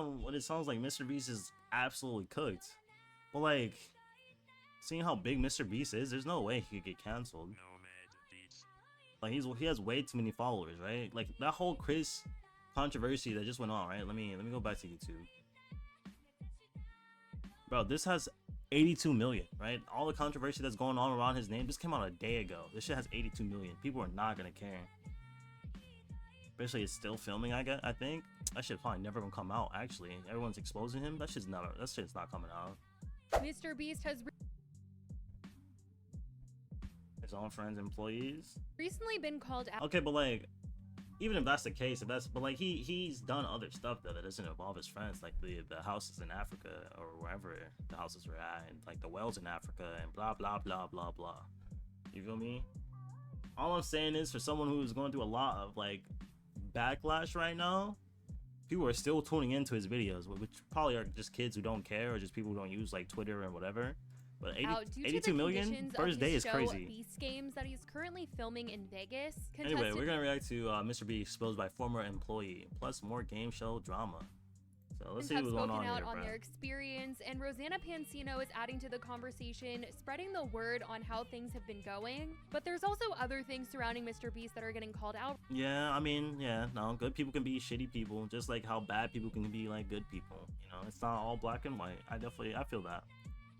What it sounds like Mr. Beast is absolutely cooked. But like, seeing how big Mr. Beast is, there's no way he could get canceled. No, man, indeed. Like he has way too many followers, right? Like that whole Chris controversy that just went on, right? Let me go back to YouTube. Bro, this has 82 million, right? All the controversy that's going on around his name just came out a day ago. This shit has 82 million. People are not gonna care. Especially it's still filming, I think. That shit's probably never gonna come out, actually. Everyone's exposing him. That shit's not coming out. Mr. Beast has His own friends, employees. recently been called out. Okay, but like, even if that's the case, but like he's done other stuff that doesn't involve his friends, like the houses in Africa or wherever the houses were at, and like the wells in Africa and blah blah blah blah blah. You feel me? All I'm saying is, for someone who's going through a lot of like backlash right now, people are still tuning into his videos, which probably are just kids who don't care or just people who don't use like Twitter or whatever. But 82 million first day is crazy. Beast games that he's currently filming in Vegas. Anyway, we're gonna react to Mr. Beast exposed by former employee, plus more game show drama. So let's see what's going on out here, on bro. their experience, and Rosanna Pansino is adding to the conversation, spreading the word on how things have been going. But there's also other things surrounding Mr. Beast that are getting called out. Yeah, I mean, yeah, no, good people can be shitty people, just like how bad people can be like good people. You know, it's not all black and white. I feel that.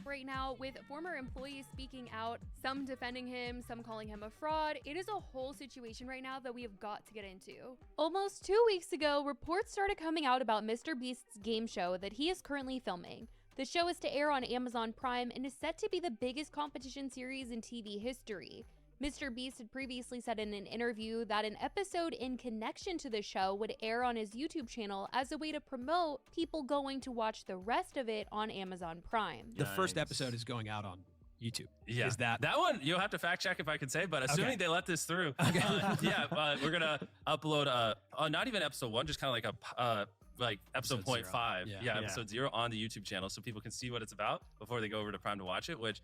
Right now, with former employees speaking out, some defending him, some calling him a fraud, it is a whole situation right now that we have got to get into. Almost 2 weeks ago, reports started coming out about Mr. Beast's game show that he is currently filming. The show is to air on Amazon Prime and is set to be the biggest competition series in TV history. Mr. Beast had previously said in an interview that an episode in connection to the show would air on his YouTube channel as a way to promote people going to watch the rest of it on Amazon Prime. The first episode is going out on YouTube. Yeah, is that one? You'll have to fact check if I can say, but assuming they let this through, we're gonna upload not even episode 1, just kind of like a like episode 0.5, episode 0 on the YouTube channel, so people can see what it's about before they go over to Prime to watch it. Which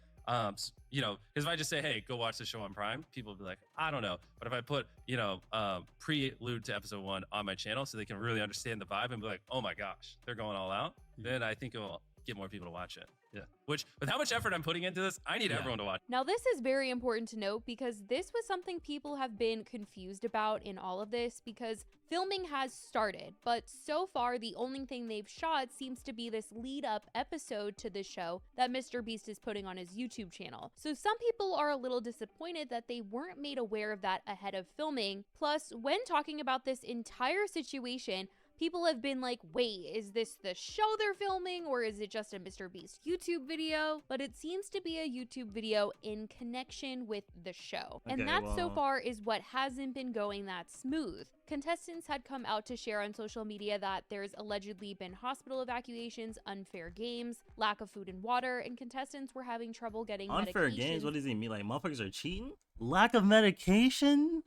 you know, because if I just say, hey, go watch the show on Prime, people will be like, I don't know. But if I put, you know, prelude to episode 1 on my channel so they can really understand the vibe and be like, oh my gosh, they're going all out, then I think it will get more people to watch it. Yeah. Which, with how much effort I'm putting into this, I need everyone to watch. Now, this is very important to note because this was something people have been confused about in all of this, because filming has started, but so far the only thing they've shot seems to be this lead up episode to the show that Mr. Beast is putting on his YouTube channel. So some people are a little disappointed that they weren't made aware of that ahead of filming. Plus, when talking about this entire situation, people have been like, wait, is this the show they're filming, or is it just a Mr. Beast YouTube video? But it seems to be a YouTube video in connection with the show. And that so far is what hasn't been going that smooth. Contestants had come out to share on social media that there's allegedly been hospital evacuations, unfair games, lack of food and water, and contestants were having trouble getting unfair medication. Games? What does he mean? Like motherfuckers are cheating? Lack of medication?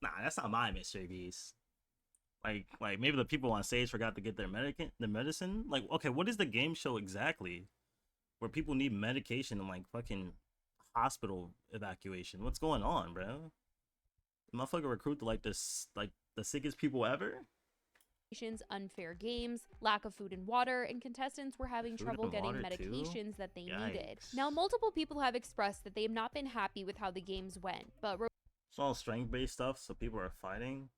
Nah, that's not my Mr. Beast. Like maybe the people on stage forgot to get their medicine. Like, okay, what is the game show exactly? Where people need medication and like fucking hospital evacuation. What's going on, bro? The motherfucker recruit like this, like the sickest people ever? Unfair games, lack of food and water, and contestants were having trouble getting medications that they needed. Now, multiple people have expressed that they have not been happy with how the games went, but it's all strength-based stuff, so people are fighting.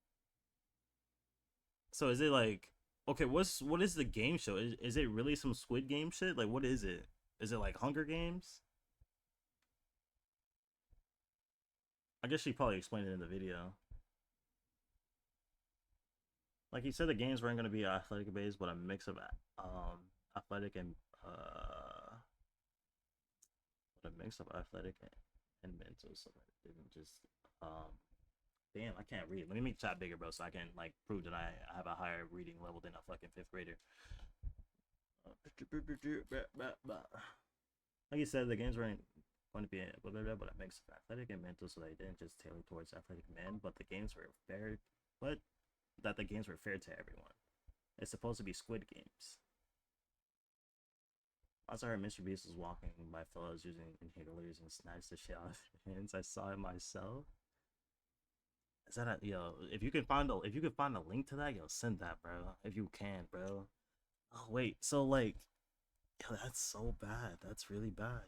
So is it like, okay, what is the game show? Is it really some Squid Game shit? Like, what is it? Is it like Hunger Games? I guess she probably explained it in the video. Like he said, the games weren't going to be athletic based, but a mix of athletic and mental, so that it didn't just damn, I can't read. Let me make chat bigger, bro, so I can like prove that I have a higher reading level than a fucking 5th grader. Like you said, the games weren't going to be but a mix of athletic and mental, so they didn't just tailor towards athletic men, but the games were fair. But that the games were fair to everyone. It's supposed to be Squid Games. Also heard Mr. Beast was walking by fellas using inhalers and snatched the shit out of his hands. I saw it myself. Is that a yo? If you can find a link to that, yo, send that, bro. If you can, bro. Oh wait, so like, yo, that's so bad. That's really bad.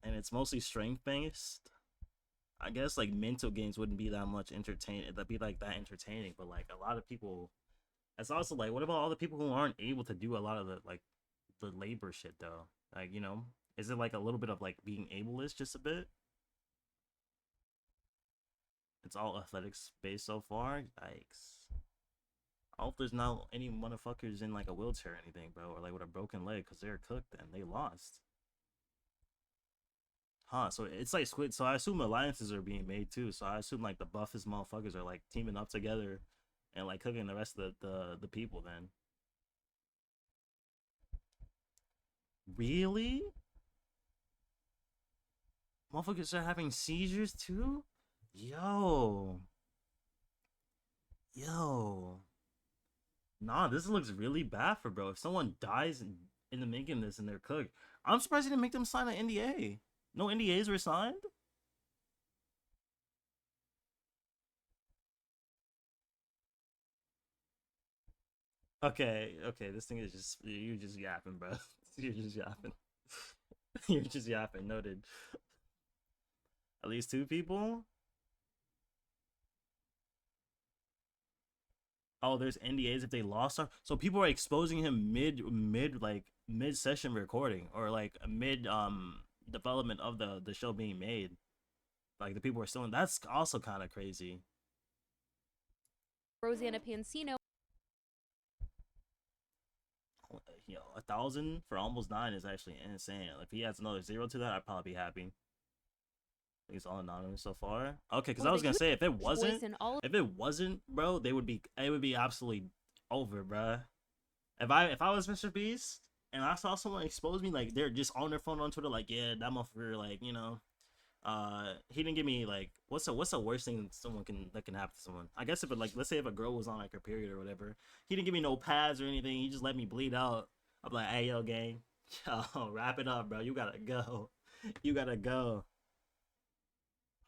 And it's mostly strength based. I guess like mental games wouldn't be that much entertaining. That'd be like that entertaining, but like a lot of people. It's also like, what about all the people who aren't able to do a lot of the labor shit though? Like, you know, is it like a little bit of like being ableist just a bit? It's all athletics based so far. Yikes. I hope there's not any motherfuckers in like a wheelchair or anything, bro, or like with a broken leg, because they're cooked and they lost. Huh, so it's like Squid. So I assume alliances are being made too. So I assume like the buffest motherfuckers are like teaming up together and like cooking the rest of the people then. Really? Motherfuckers are having seizures too? Yo. Yo. Nah, this looks really bad for bro. If someone dies in the making this and they're cooked, I'm surprised they didn't make them sign an NDA. No NDAs were signed? Okay, this thing is just, you're just yapping, bro. You're just yapping. You're just yapping, noted. At least 2 people? Oh, there's NDAs if they lost. So people are exposing him mid session recording, or like mid development of the show being made. Like the people are still in. That's also kind of crazy. Rosanna Pansino. You know, 1,000 for almost 9 is actually insane. If he adds another 0 to that, I'd probably be happy. It's all anonymous so far. Okay, because I was gonna say if it wasn't, bro, it would be absolutely over, bro. If I was Mr. Beast and I saw someone expose me, like they're just on their phone on Twitter, like, yeah, that motherfucker, like, you know, he didn't give me like what's the worst thing that can happen to someone? I guess if it, like, let's say if a girl was on like her period or whatever, he didn't give me no pads or anything. He just let me bleed out. I'm like, hey yo, gang, yo, wrap it up, bro. You gotta go. You gotta go.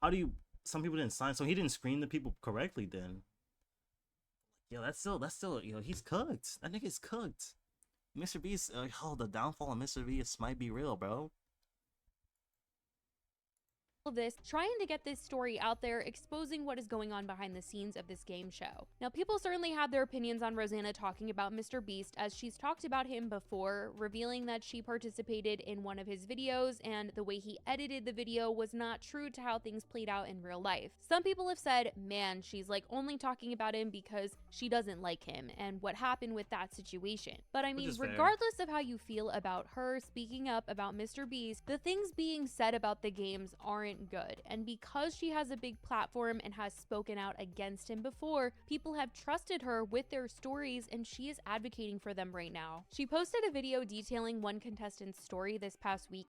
How do you? Some people didn't sign, so he didn't screen the people correctly. Then, yo, that's still, yo, he's cooked. That nigga's cooked. Mr. Beast, the downfall of Mr. Beast might be real, bro. This, trying to get this story out there, exposing what is going on behind the scenes of this game show. Now, people certainly had their opinions on Rosanna talking about Mr. Beast, as she's talked about him before, revealing that she participated in one of his videos and the way he edited the video was not true to how things played out in real life. Some people have said, man, she's like only talking about him because she doesn't like him and what happened with that situation. But I mean, regardless of how you feel about her speaking up about Mr. Beast, the things being said about the games aren't good, and because she has a big platform and has spoken out against him before, people have trusted her with their stories and she is advocating for them right now. She posted a video detailing one contestant's story this past week.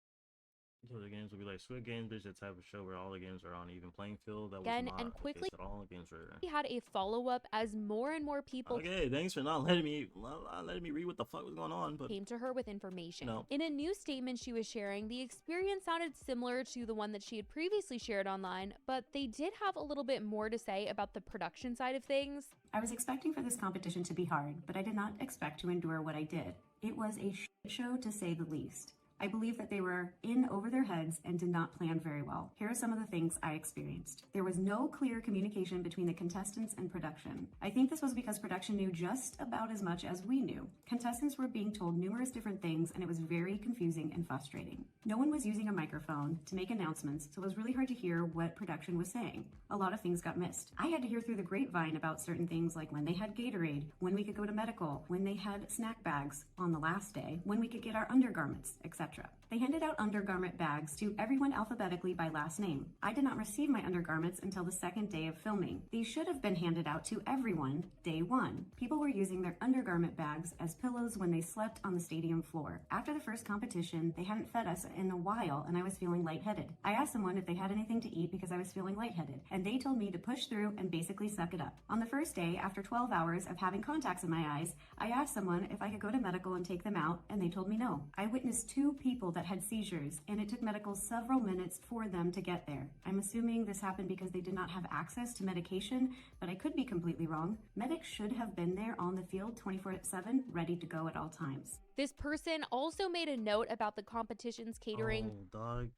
So the games will be like Squid Games, is a type of show where all the games are on an even playing field. That was Again, not and quickly, the case at all. Games were... He had a follow-up as more and more people thanks for not letting me read what the fuck was going on, but came to her with information. No. In a new statement she was sharing, the experience sounded similar to the one that she had previously shared online, but they did have a little bit more to say about the production side of things. I was expecting for this competition to be hard, but I did not expect to endure what I did. It was a shit show, to say the least. I believe that they were in over their heads and did not plan very well. Here are some of the things I experienced. There was no clear communication between the contestants and production. I think this was because production knew just about as much as we knew. Contestants were being told numerous different things, and it was very confusing and frustrating. No one was using a microphone to make announcements, so it was really hard to hear what production was saying. A lot of things got missed. I had to hear through the grapevine about certain things, like when they had Gatorade, when we could go to medical, when they had snack bags on the last day, when we could get our undergarments, etc. They handed out undergarment bags to everyone alphabetically by last name. I did not receive my undergarments until the second day of filming. These should have been handed out to everyone day 1. People were using their undergarment bags as pillows when they slept on the stadium floor. After the first competition, they hadn't fed us in a while and I was feeling lightheaded. I asked someone if they had anything to eat because I was feeling lightheaded, and they told me to push through and basically suck it up. On the first day, after 12 hours of having contacts in my eyes, I asked someone if I could go to medical and take them out, and they told me no. I witnessed 2 people that had seizures, and it took medical several minutes for them to get there. I'm assuming this happened because they did not have access to medication, but I could be completely wrong. Medics should have been there on the field 24/7, ready to go at all times. This person also made a note about the competition's catering. Oh, dog.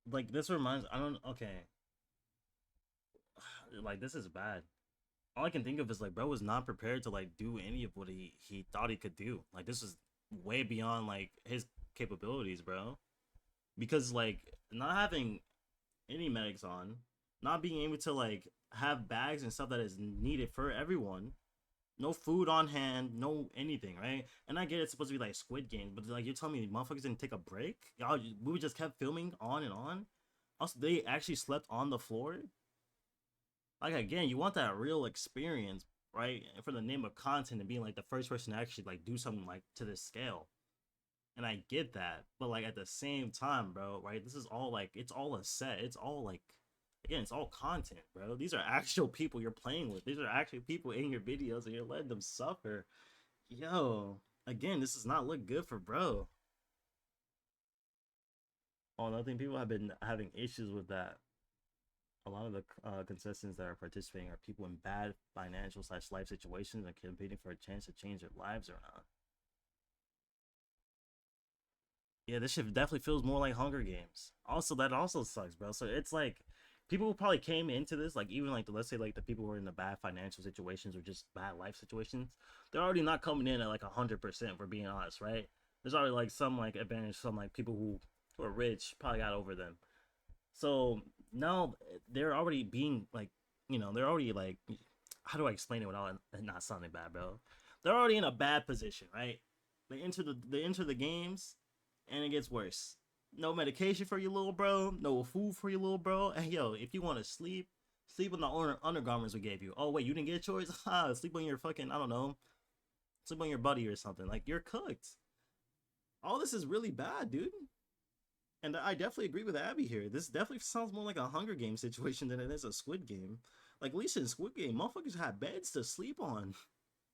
Like, this reminds, okay. Like, this is bad. All I can think of is, like, bro was not prepared to, like, do any of what he thought he could do. Like, this is way beyond, like, his capabilities, bro. Because, like, not having any medics on, not being able to, like, have bags and stuff that is needed for everyone, no food on hand, no anything, right? And I get it's supposed to be like Squid Game, but like, you're telling me motherfuckers didn't take a break? Y'all, we just kept filming on and on. Also, they actually slept on the floor. Like, again, you want that real experience, right? And for the name of content and being like the first person to actually like do something like to this scale. And I get that, but like at the same time, bro, right? This is all like, it's all a set. It's all like, again, it's all content, bro. These are actual people you're playing with. These are actually people in your videos and you're letting them suffer. Yo, again, this does not look good for bro. Oh, another thing, people have been having issues with that. A lot of the contestants that are participating are people in bad financial / life situations and competing for a chance to change their lives around. Yeah, this shit definitely feels more like Hunger Games. Also, that also sucks, bro. So it's like, people who probably came into this, like, even like let's say like the people who are in the bad financial situations or just bad life situations, they're already not coming in at like 100%, for being honest, right? There's already like some like advantage, some like people who are rich probably got over them. So now they're already being like, you know, they're already like, how do I explain it without it not sounding bad, bro? They're already in a bad position, right? They enter the games, and it gets worse. No medication for your little bro, no food for your little bro. And yo, if you want to sleep on the undergarments we gave you. Oh wait, you didn't get yours? Sleep on your fucking, I don't know, sleep on your buddy or something. Like, you're cooked. All this is really bad, dude. And I definitely agree with Abby here. This definitely sounds more like a Hunger Game situation than it is a Squid Game. Like, at least in Squid Game, motherfuckers had beds to sleep on.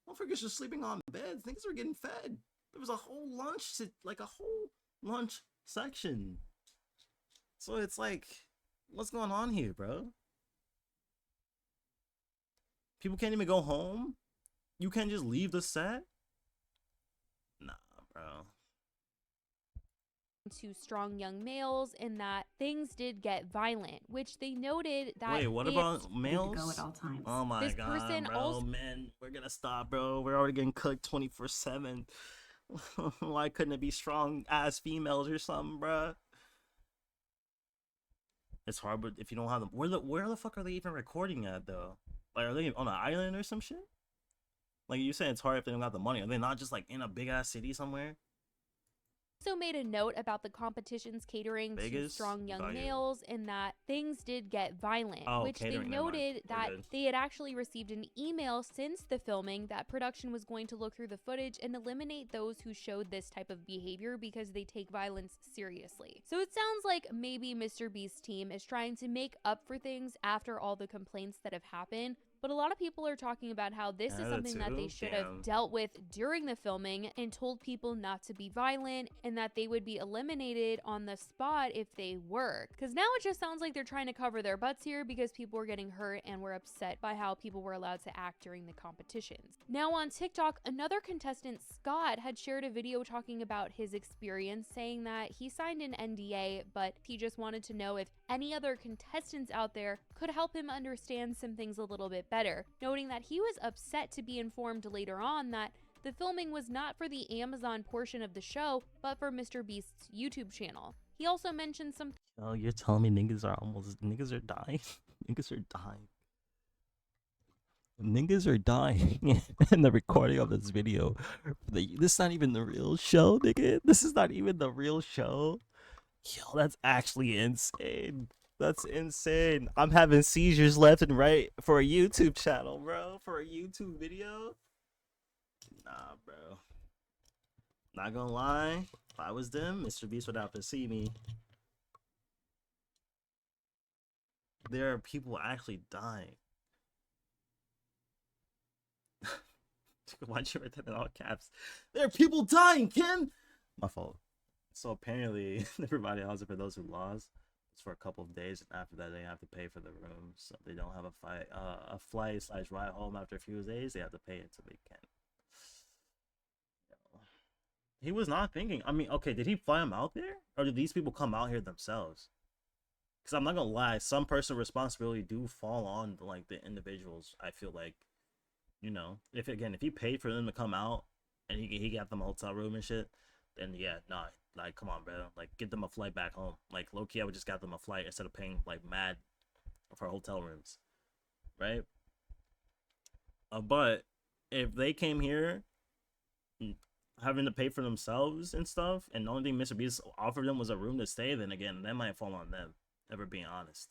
Motherfuckers just sleeping on beds. Things were getting fed. There was a whole lunch section. So it's like, what's going on here, bro? People can't even go home? You can't just leave the set? Nah, bro. To strong young males, and that things did get violent, which they noted that. Wait, what about males? Go at all times. Oh my This god, person bro, also- man, we're gonna stop, bro. We're already getting cooked 24/7. Why couldn't it be strong ass females or something, bro? It's hard, but if you don't have them, where the fuck are they even recording at though? Like, are they on an island or some shit? Like, you saying it's hard if they don't got the money? Are they not just like in a big ass city somewhere? Also made a note about the competition's catering to Vegas? strong young Thought you- males, and that things did get violent, Oh, which they catering, never mind. noted We're that good. they had actually received an email since the filming that production was going to look through the footage and eliminate those who showed this type of behavior because they take violence seriously. So it sounds like maybe MrBeast's team is trying to make up for things after all the complaints that have happened. But a lot of people are talking about how this is something that they should have dealt with during the filming and told people not to be violent, and that they would be eliminated on the spot if they were. Because now it just sounds like they're trying to cover their butts here because people were getting hurt and were upset by how people were allowed to act during the competitions. Now on TikTok, another contestant, Scott, had shared a video talking about his experience, saying that he signed an NDA, but he just wanted to know if any other contestants out there could help him understand some things a little bit better, noting that he was upset to be informed later on that the filming was not for the Amazon portion of the show, but for MrBeast's YouTube channel. He also mentioned some. Oh, you're telling me niggas are dying? Niggas are dying. Niggas are dying in the recording of this video. This is not even the real show, nigga. This is not even the real show. Yo, that's actually insane. That's insane. I'm having seizures left and right for a YouTube channel, bro. For a YouTube video. Nah, bro. Not gonna lie. If I was them, MrBeast would have to see me. There are people actually dying. Why'd you write that in all caps? There are people dying, Kim! My fault. So apparently, everybody else, for those who lost, it's for a couple of days, and after that, they have to pay for the room. So if they don't have a flight/ride home after a few days, they have to pay it so they can. He was not thinking. I mean, okay, did he fly him out there, or did these people come out here themselves? Because I'm not gonna lie, some personal responsibility do fall on like the individuals. I feel like, you know, if he paid for them to come out and he got them a hotel room and shit, then yeah, nah, like come on, bro, like get them a flight back home. Like low key, I would just got them a flight instead of paying like mad for hotel rooms, right? But if they came here having to pay for themselves and stuff, and the only thing Mr. Beast offered them was a room to stay, then again, that might fall on them. Ever being honest,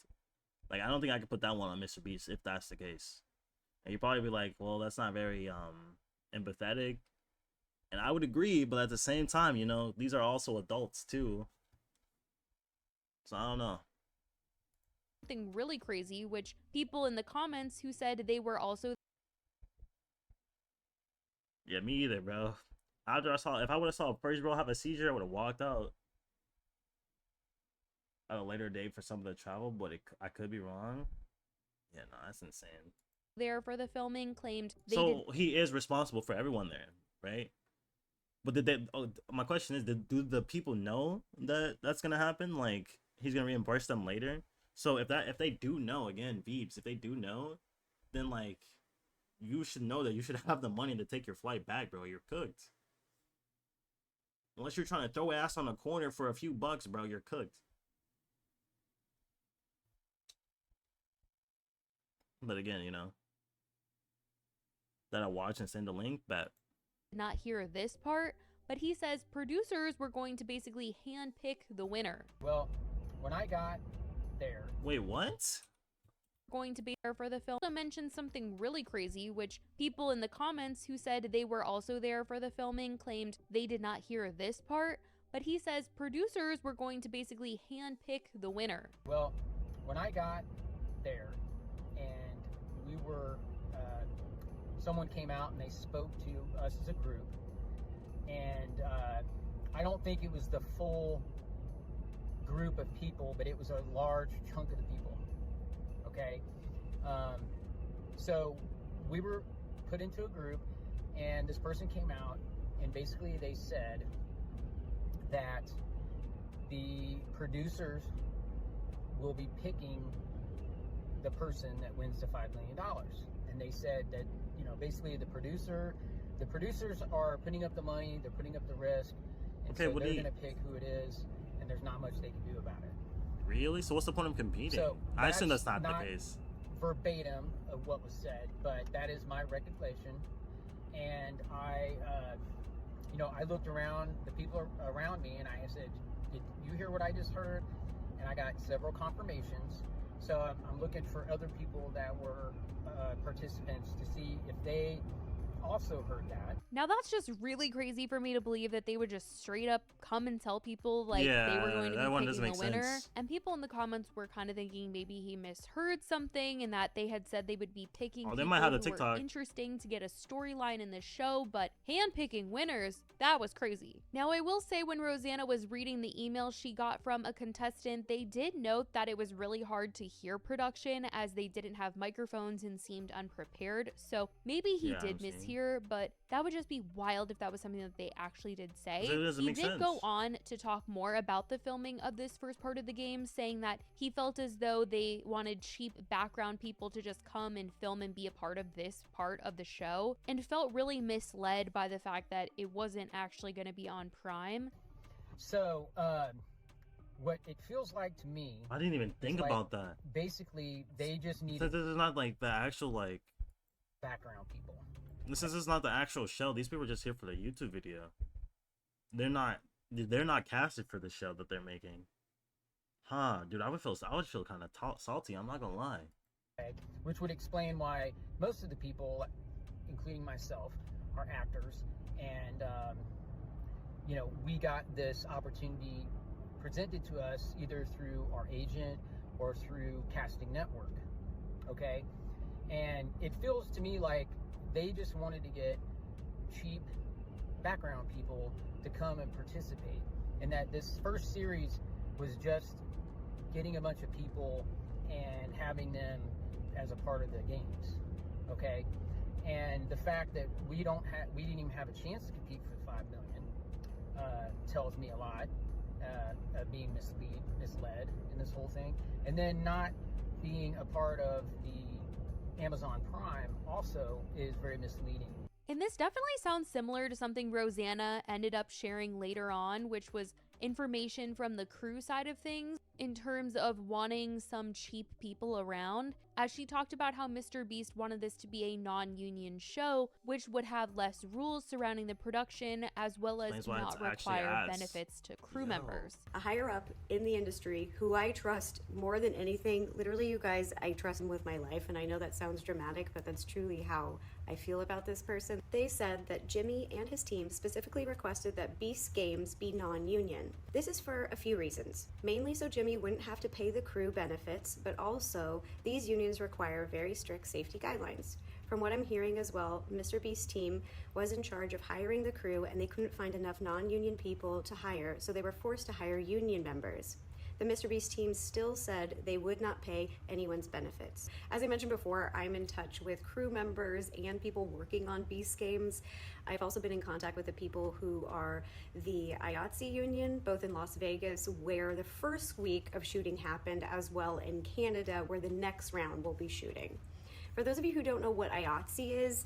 like I don't think I could put that one on Mr. Beast if that's the case. And you'd probably be like, well, that's not very empathetic, and I would agree, but at the same time, you know, these are also adults too, so I don't know. Something really crazy, which people in the comments who said they were also Yeah, me either, bro. If I would have saw a first bro have a seizure, I would have walked out at a later date for some of the travel, but I could be wrong. Yeah, no, that's insane. there for the filming claimed he is responsible for everyone there, right? But did they? Oh, my question is, do the people know that that's gonna happen? Like he's gonna reimburse them later. So if they do know, again, Veebs, if they do know, then like you should know that you should have the money to take your flight back, bro. You're cooked. Unless you're trying to throw ass on a corner for a few bucks, bro, you're cooked. But again, you know, that I watch and send a link, but not hear this part, but he says producers were going to basically handpick the winner. Well, when I got there... Wait, what? Going to be there for the film. Also mentioned something really crazy, which people in the comments who said they were also there for the filming claimed they did not hear this part, but he says producers were going to basically handpick the winner. Well, when I got there and we were, someone came out and they spoke to us as a group, and I don't think it was the full group of people, but it was a large chunk of the people. Okay, so we were put into a group, and this person came out, and basically they said that the producers will be picking the person that wins the $5 million. And they said that, you know, basically the producers are putting up the money, they're putting up the risk, and okay, so they're going to pick who it is, and there's not much they can do about it. Really? So what's the point of competing? So I assume that's not the case. Verbatim of what was said, but that is my recollection. And I, you know, I looked around the people around me, and I said, "Did you hear what I just heard?" And I got several confirmations. So I'm looking for other people that were participants to see if they also heard that. Now that's just really crazy for me to believe that they would just straight up come and tell people like they were going to be picking the winner. Sense. And people in the comments were kind of thinking maybe he misheard something and that they had said they would be picking people they might have the who TikTok. were interesting to get a storyline in the show, but hand-picking winners, that was crazy. Now I will say when Rosanna was reading the email she got from a contestant, they did note that it was really hard to hear production as they didn't have microphones and seemed unprepared. So maybe he did mishear, but that would just be wild if that was something that they actually did say. He did go on to talk more about the filming of this first part of the game, saying that he felt as though they wanted cheap background people to just come and film and be a part of this part of the show, and felt really misled by the fact that it wasn't actually going to be on Prime. So, what it feels like to me... I didn't even think about that. Basically, they just need... So this is not like the actual, like... background people. This is not the actual show. These people are just here for the YouTube video. They're not casted for the show that they're making. Huh, dude, I would feel kind of salty, I'm not gonna lie. Which would explain why most of the people, including myself, are actors, and you know, we got this opportunity presented to us either through our agent or through Casting Network. Okay, and it feels to me like they just wanted to get cheap background people to come and participate. And that this first series was just getting a bunch of people and having them as a part of the games, okay? And the fact that we didn't even have a chance to compete for the 5 million tells me a lot of being misled in this whole thing. And then not being a part of the Amazon Prime also is very misleading. And this definitely sounds similar to something Rosanna ended up sharing later on, which was information from the crew side of things in terms of wanting some cheap people around, as she talked about how MrBeast wanted this to be a non-union show, which would have less rules surrounding the production, as well as not require benefits to crew members. A higher up in the industry who I trust more than anything, literally you guys, I trust him with my life, and I know that sounds dramatic, but that's truly how I feel about this person. They said that Jimmy and his team specifically requested that Beast Games be non-union. This is for a few reasons. Mainly so Jimmy wouldn't have to pay the crew benefits, but also these unions require very strict safety guidelines. From what I'm hearing as well, MrBeast's team was in charge of hiring the crew and they couldn't find enough non-union people to hire, so they were forced to hire union members. The MrBeast team still said they would not pay anyone's benefits. As I mentioned before, I'm in touch with crew members and people working on Beast Games. I've also been in contact with the people who are the IATSE union, both in Las Vegas, where the first week of shooting happened, as well in Canada, where the next round will be shooting. For those of you who don't know what IATSE is,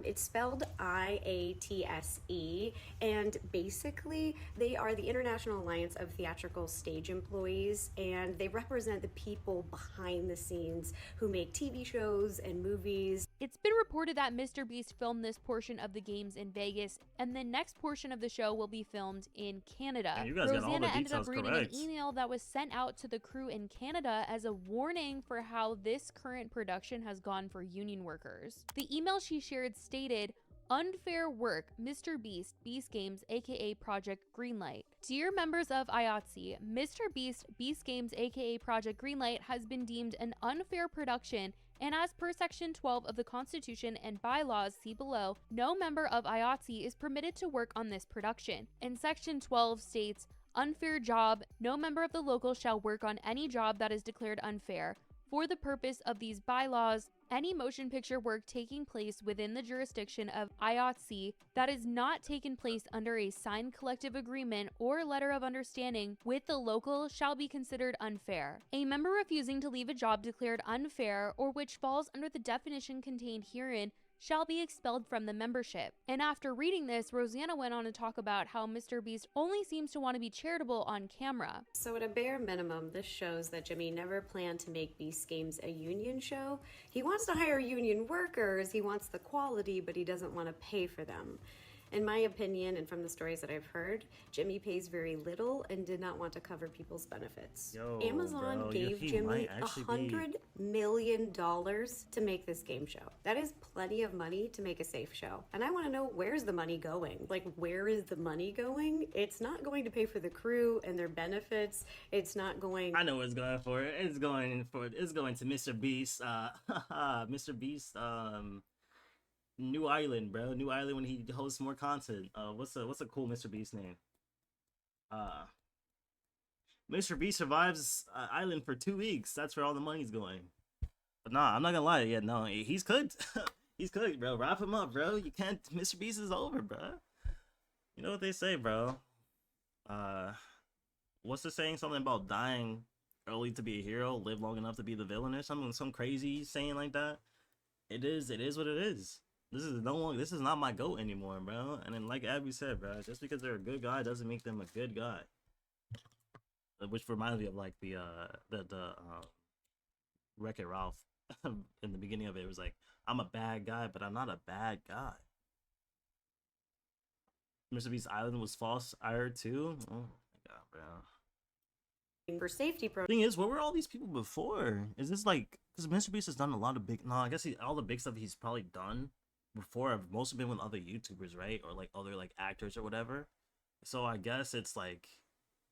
it's spelled IATSE, and basically they are the International Alliance of Theatrical Stage Employees, and they represent the people behind the scenes who make TV shows and movies. It's been reported that MrBeast filmed this portion of the games in Vegas, and the next portion of the show will be filmed in Canada. Man, you guys got all the Rosanna ended up details reading correct. an email that was sent out to the crew in Canada as a warning for how this current production has gone for union workers. The email she shared stated, "Unfair work, MrBeast, Beast Games, aka Project Greenlight. Dear members of IATSE, MrBeast, Beast Games, aka Project Greenlight has been deemed an unfair production, and as per Section 12 of the Constitution and bylaws see below, no member of IATSE is permitted to work on this production." And Section 12 states, "Unfair job, no member of the local shall work on any job that is declared unfair. For the purpose of these bylaws, any motion picture work taking place within the jurisdiction of IATSE that is not taken place under a signed collective agreement or letter of understanding with the local shall be considered unfair. A member refusing to leave a job declared unfair or which falls under the definition contained herein shall be expelled from the membership." And after reading this, Rosanna went on to talk about how MrBeast only seems to want to be charitable on camera. So at a bare minimum, this shows that Jimmy never planned to make Beast Games a union show. He wants to hire union workers, he wants the quality, but he doesn't want to pay for them. In my opinion, and from the stories that I've heard, Jimmy pays very little and did not want to cover people's benefits. Amazon bro, gave he Jimmy might actually $100 million to make this game show. That is plenty of money to make a safe show. And I want to know, where's the money going? Like, where is the money going? It's not going to pay for the crew and their benefits. It's not going... I know what it's going for. It's going to MrBeast. MrBeast. New Island, bro. New Island when he hosts more content. What's a cool MrBeast name? MrBeast survives island for 2 weeks. That's where all the money's going. But nah, I'm not gonna lie. Yeah, no, he's cooked. He's cooked, bro. Wrap him up, bro. You can't. MrBeast is over, bro. You know what they say, bro. What's the saying? Something about dying early to be a hero, live long enough to be the villain, or something. Some crazy saying like that. It is what it is. This is not my GOAT anymore, bro. And then like Abby said, bro, just because they're a good guy doesn't make them a good guy. Which reminds me of like the Wreck-It Ralph in the beginning of it. It was like, I'm a bad guy, but I'm not a bad guy. MrBeast Island was false ire too. Oh my god, bro. For safety Thing is, where were all these people before? Is this like, because MrBeast has done a lot of big, no, I guess all the big stuff he's probably done before have mostly been with other YouTubers, right? Or like other like actors or whatever. So I guess it's like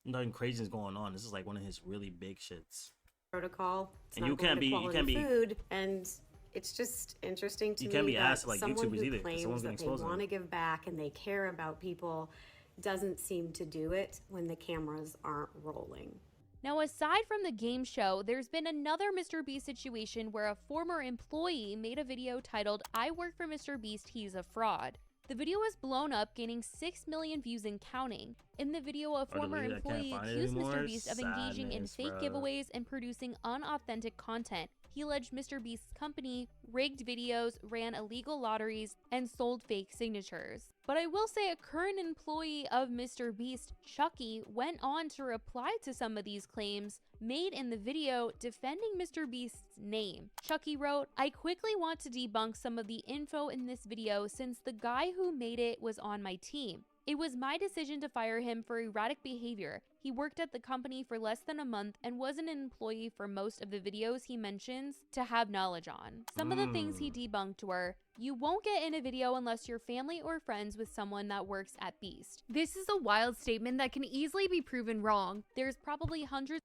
nothing crazy is going on. This is like one of his really big shits. protocol. It's And not you can't going to be quality food, and It's just interesting to You me can't be that asked like someone YouTubers who either, 'cause claims someone's gonna that they expose want to them. give back and they care about people doesn't seem to do it when the cameras aren't rolling. Now, aside from the game show, there's been another MrBeast situation where a former employee made a video titled, "I work for MrBeast, he's a fraud." The video was blown up, gaining 6 million views and counting. In the video, a former deleted it, I can't employee find it accused anymore. MrBeast of engaging in Sadness, fake bro. giveaways and producing unauthentic content. He alleged MrBeast's company rigged videos, ran illegal lotteries, and sold fake signatures. But I will say a current employee of MrBeast, Chucky, went on to reply to some of these claims made in the video, defending MrBeast's name. Chucky wrote, "I quickly want to debunk some of the info in this video since the guy who made it was on my team. It was my decision to fire him for erratic behavior. He worked at the company for less than a month and was an employee for most of the videos he mentions to have knowledge on." Some of the things he debunked were, you won't get in a video unless you're family or friends with someone that works at Beast. This is a wild statement that can easily be proven wrong. There's probably hundreds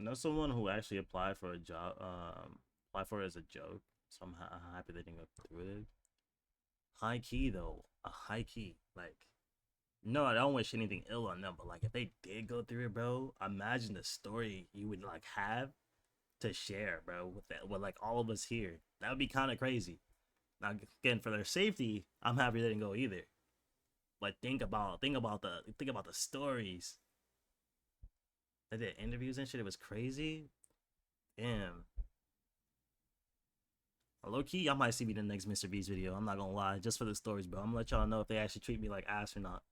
I know someone who actually applied for a job, applied for it as a joke, so I'm happy they didn't go through with it. High key though, a high key, like, no, I don't wish anything ill on them, but like if they did go through it, bro, imagine the story you would like have to share, bro, with like all of us here. That would be kind of crazy. Now again, for their safety, I'm happy they didn't go either. But think about the stories. They did interviews and shit. It was crazy. Damn. Low key, I might see me in the next MrBeast video. I'm not gonna lie, just for the stories, bro. I'm gonna let y'all know if they actually treat me like ass or not.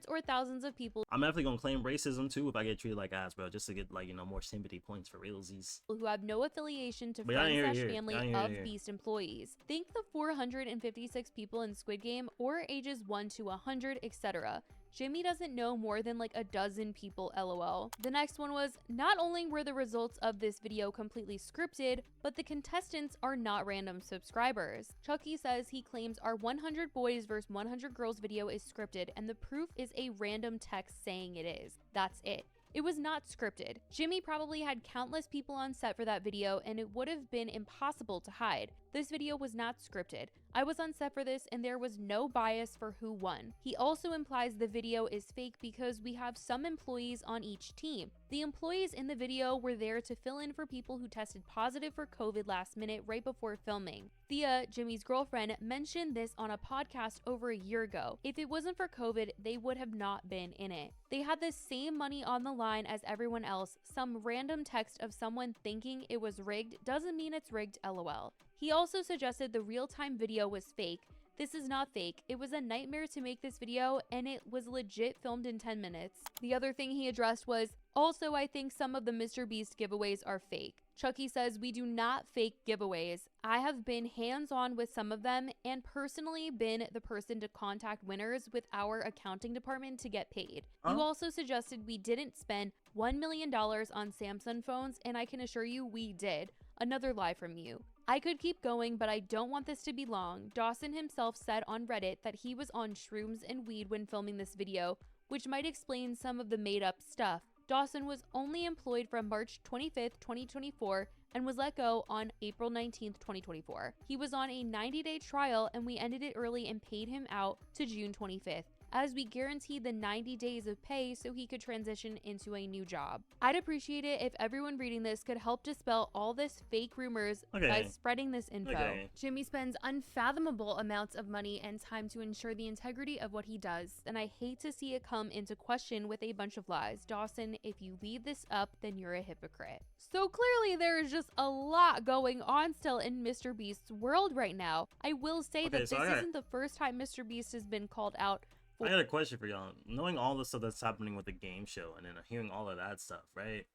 or thousands of people I'm definitely gonna claim racism too if I get treated like ass, bro, just to get like, you know, more sympathy points for realsies. who have no affiliation to But y'all ain't friends hear it slash here. family Y'all ain't of hear it here. Beast employees. Think the 456 people in Squid Game or ages 1 to 100, etc. Jimmy doesn't know more than like a dozen people, lol. The next one was, not only were the results of this video completely scripted, but the contestants are not random subscribers. Chucky says he claims our 100 boys vs 100 girls video is scripted, and the proof is a random text saying it is. That's it. It was not scripted. Jimmy probably had countless people on set for that video, and it would have been impossible to hide. This video was not scripted. I was on set for this, and there was no bias for who won. He also implies the video is fake because we have some employees on each team. The employees in the video were there to fill in for people who tested positive for COVID last minute right before filming. Thea, Jimmy's girlfriend, mentioned this on a podcast over a year ago. If it wasn't for COVID, they would have not been in it. They had the same money on the line as everyone else. Some random text of someone thinking it was rigged doesn't mean it's rigged, lol. He also suggested the real-time video was fake. This is not fake. It was a nightmare to make this video, and it was legit filmed in 10 minutes. The other thing he addressed was, also, I think some of the MrBeast giveaways are fake. Chucky says, we do not fake giveaways. I have been hands-on with some of them and personally been the person to contact winners with our accounting department to get paid. You also suggested we didn't spend $1 million on Samsung phones, and I can assure you we did. Another lie from you. I could keep going, but I don't want this to be long. Dawson himself said on Reddit that he was on shrooms and weed when filming this video, which might explain some of the made-up stuff. Dawson was only employed from March 25th, 2024, and was let go on April 19th, 2024. He was on a 90-day trial, and we ended it early and paid him out to June 25th. As we guaranteed the 90 days of pay so he could transition into a new job. I'd appreciate it if everyone reading this could help dispel all this fake rumors by spreading this info. Jimmy spends unfathomable amounts of money and time to ensure the integrity of what he does, and I hate to see it come into question with a bunch of lies. Dawson, if you leave this up, then you're a hypocrite. So clearly there is just a lot going on still in MrBeast's world right now. I will say that this isn't the first time MrBeast has been called out. I got a question for y'all. Knowing all the stuff that's happening with the game show and then hearing all of that stuff, right?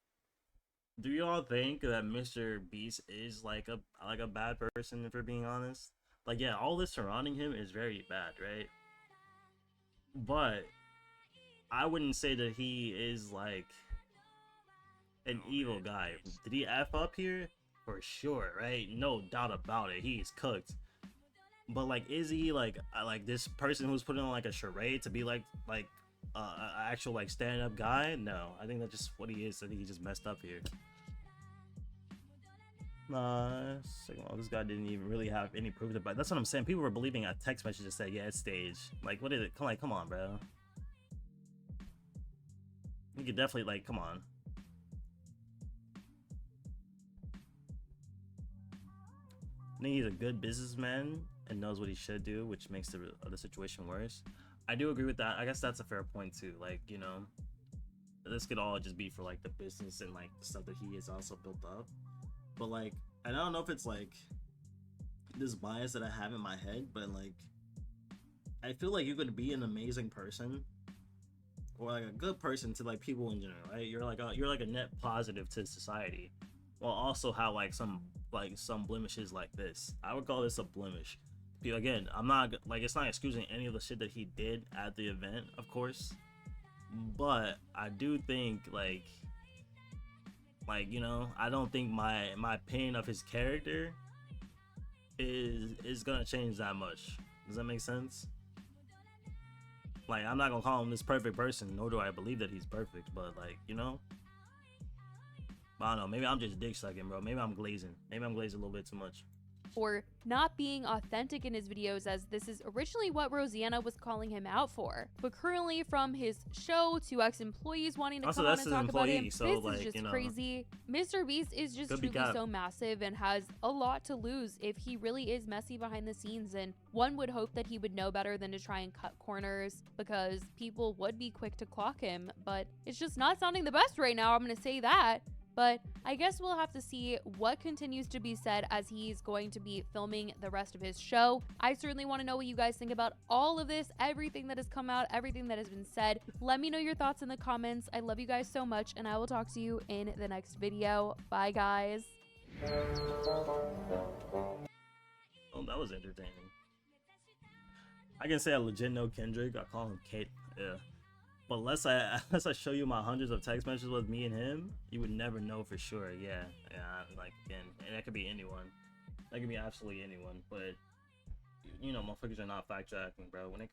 Do y'all think that MrBeast is like a bad person, if we're being honest? Like, yeah, all this surrounding him is very bad, right? But I wouldn't say that he is like an evil guy. Did he F up here? For sure, right? No doubt about it. He's cooked. But like, is he like this person who's putting on like a charade to be like actual like stand-up guy? No, I think that's just what he is. I think he just messed up here. Nah, this guy didn't even really have any proof of it. That's what I'm saying. People were believing a text message that said, yeah, it's staged. Like, what is it? Come on, bro. You could definitely, like, come on. I think he's a good businessman and knows what he should do, which makes the other situation worse. I do agree with that. I guess that's a fair point too. Like, you know, this could all just be for like the business and like the stuff that he has also built up. But like, and I don't know if it's like this bias that I have in my head, but like, I feel like you could be an amazing person or like a good person to like people in general, right? You're like a net positive to society, while also have like some blemishes like this. I would call this a blemish. Again, I'm not like, it's not excusing any of the shit that he did at the event, of course, but I do think like you know, I don't think my opinion of his character is gonna change that much. Does that make sense? Like, I'm not gonna call him this perfect person, nor do I believe that he's perfect, but like, you know, I don't know, maybe I'm just dick sucking, bro. Maybe I'm glazing a little bit too much. For not being authentic in his videos, as this is originally what Rosanna was calling him out for. But currently, from his show to ex-employees wanting to also, come on and talk about him, so, this like, is just you know, crazy. MrBeast is just truly so massive and has a lot to lose if he really is messy behind the scenes, and one would hope that he would know better than to try and cut corners, because people would be quick to clock him, but it's just not sounding the best right now, I'm gonna say that. But I guess we'll have to see what continues to be said as he's going to be filming the rest of his show. I certainly want to know what you guys think about all of this, everything that has come out, everything that has been said. Let me know your thoughts in the comments. I love you guys so much, and I will talk to you in the next video. Bye, guys. Oh, that was entertaining. I can say I legit know Kendrick. I call him Kate. Yeah. But unless I show you my hundreds of text messages with me and him, you would never know for sure. Yeah, like, again, and that could be anyone. That could be absolutely anyone. But you know, motherfuckers are not fact checking, bro. When it